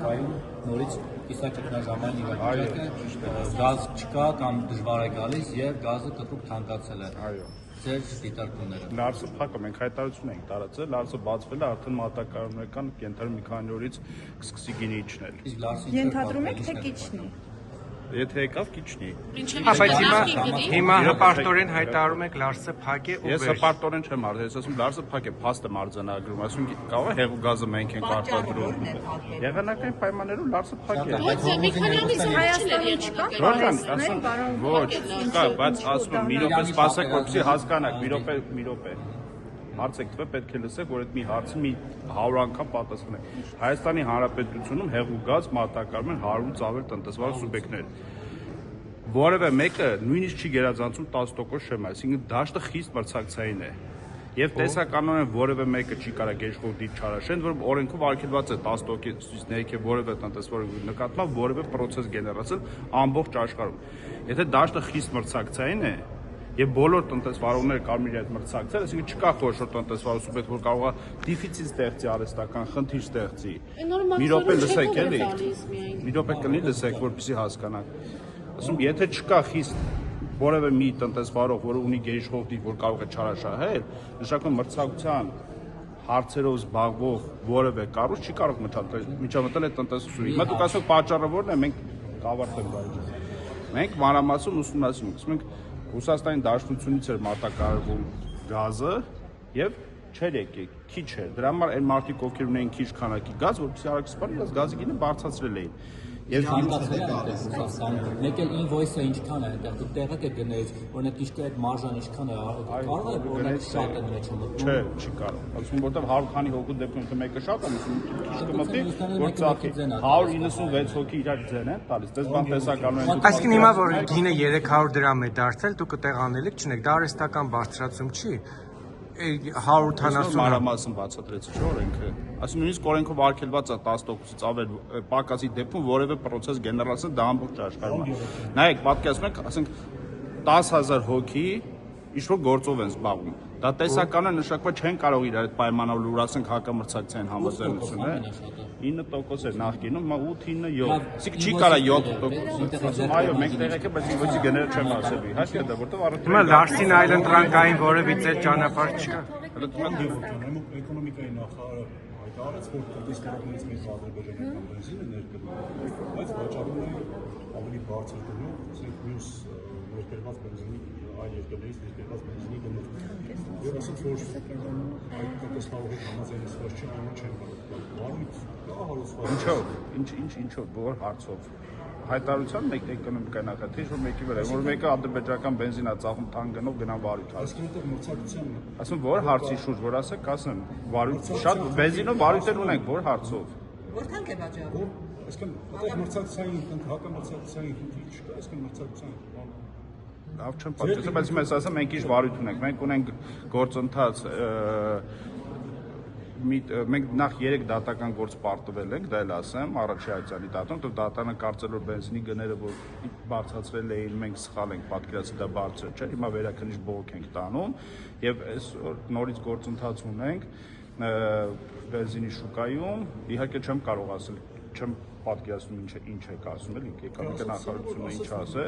շուկայում նորից կիսա ճգնաժամային իրավիճակ է, գազ չկա կամ դժվար է գալիս եւ գազը կտրուկ թանկացել է։ Այո։ Ձեր դիտարկումները։ Լարսը փակը մենք հայտարարություն ենք տարածել, Լարսը բացվել է արդեն մատակարարական կենտրոնի մի քանի օրից կսկսի գինի իջնել։ Իսկ Լարսին Ենթադրում եք թե կիչնի։ Եթե եկավ կիչնի։ Բայց հիմա հպարտորեն հայտարարում եք Լարսը փակ է ու Ես հպարտորեն չեմ արդեն, ես ասում Լարսը փակ է, փաստ եմ արձանագրում, ասում կարող է հեղու գազը մենք ենք արտադրում։ Եղանակային պայմաններում Լարսը փակ է։ Ոչ, մի քանի ամիս Հայաստանի չկա։ Ռոժան, ասում ոչ, կա, բայց ասում եմ մի րոպե սպասեք, որպեսզի հասկանաք, մի րոպե։ Հարցեք տվե պետք է լսեք, որ այդ մի հարցի մի 100 անգամ պատասխանեք։ Հայաստանի Հանրապետությունում հեղու գազ մատակարարում են 100-ից ավել տնտեսվարող սուբյեկտներ։ Որևէ մեկը նույնիսկ չի գերազանցում 10% շեմ, այսինքն դաշտը խիստ մրցակցային է։ Եվ տեսականորեն որևէ մեկը չի կարող գերիշխող դիտ չարաշեն, որ օրենքով արգելված է 10%-ից ներքև որևէ տնտեսվարող նկատմամբ որևէ process գեներացել ամբողջ աշխարհում։ Եթե դաշտը խիստ մրցակցային է, եւ բոլոր տնտեսվարողները կարող են այդ մրցակցել, այսինքն չկա խոշոր տնտեսվարող սուբյեկտ, որ կարող է դեֆիցիտ ստեղծի արհեստական, խնդիր ստեղծի։ Մի րոպե լսեք էլի։ Մի րոպե կլինի լսեք, որպեսզի հասկանաք։ Ասում, եթե չկա խիստ որևէ մի տնտեսվարող, որը ունի գերիշխող դիպ, որ կարող է չարաշահել, նշանակում մրցակցության հարցերով զբաղվող որևէ կառույց չի կարող միջամտել այդ տնտեսությունից։ Հիմա դուք ասեք պատճառը ո՞րն է, մենք կավարտենք այդ։ Մենք մանրամասն ուսումնասիրում ենք, Ռուսաստանի Դաշնությունից էր մատակարարվում գազը եւ չէր եկել, քիչ էր։ Դրա համար այն մարդիկ, ովքեր ունեին քիչ քանակի գազ, որպեսզի արագ սպառեն, իրաց գազի գինը բարձրացրել էին։ Եվ հանգացել է Ռուսաստանը։ Մեկ էլ invoice-ը ինչքան է, այնտեղ դուք տեղը կգնեից, օրինակ իսկ այդ մարժան ինչքան է, կարող է օրինակ շատ է մեջ մտնում։ Չէ, չի կարող։ Ասում որտեղ 100 քանի հոգու դեպքում թե մեկը շատ է, քիչ կմտի, որ ծախի 196 հոգի իրար ձեն են տալիս։ Դες բան տեսականորեն։ Այսինքն հիմա որ գինը 300 դրամ է դարձել, դուք տեղանելիք չունեք, դա արհեստական բարձրացում չի։ 180 մանրամասն բացատրեցի չէ օրենքը։ Ասում նույնիսկ օրենքով արգելված է 10%-ից ավել պակասի դեպքում որևէ process գեներացնել դա ամբողջ աշխարհում է։ Նայեք, պատկերացնում եք, ասենք 10,000 հոգի ինչ-որ գործով են զբաղվում։ Դա տեսականորեն նշանակված չեն կարող իրար այդ պայմանավորել, որ ասենք հակամրցակցային համաձայնություն է։ 9% էր նախկինում, հիմա 8-9-7։ Իսկ չի կարա 7%։ Այո, մենք տեղեկ է, բայց ինվոյսի գները չեմ ասելու։ Իհարկե դա որտեղ առողջ։ Հիմա Լարսին այլընտրանքային որևիցե ճանապարհ չկա։ Էկոնոմիկայի նախարարը հայտարարեց, որ տնտեսվարողներից մեծ ադրբեջանական բենզինը ներկրվում, բայց վաճառում է ավելի բարձր գնով, ասենք մյուս ներկրված բենզինի այլ երկրներից ներկրված բենզինի գնով։ Եվ ասած որ այդ տնտեսվարողի համաձայնեցված չի, այնու չեն կարող։ Վարույց դա հարուստ։ Ինչով, որ հարցով։ Հայտարարության մեկ էկոնոմիկայի նախագծի որ մեկի վրա, որ մեկը ադրբեջանական բենզին է ծախում թանկ գնով գնա վարույթ։ Այսինքն դա մրցակցության է։ Ասում որ հարցի շուրջ, որ ասեք, ասեմ, վարույթ շատ բենզինով վարույթեր ունենք, որ հարցով։ Որքան է վաճառում։ Այսինքն այդտեղ մրցակցային, հակամրցակցային խնդիր չկա, այսինքն մրցակցության Լավ չեմ պատճառել, բայց հիմա ասեմ, մենք ինչ վարույթ ունենք։ Մենք ունենք գործընթաց մենք նախ 3 դատական գործ պարտվել ենք, դա էլ ասեմ, առաջի հայցանի դատում, որտեղ դատանը կարծել որ բենզինի գները որ բարձրացրել էին, մենք սխալ ենք պատկերացրել, դա բարձր չէ, հիմա վերաքննիչ բողոք ենք տանում եւ այսօր նորից գործընթաց ունենք բենզինի շուկայում, իհարկե չեմ կարող ասել, չեմ պատկերացնում ինչ եք ասում, էլի, էկոնոմիկա նախարարությունը ինչ ասե։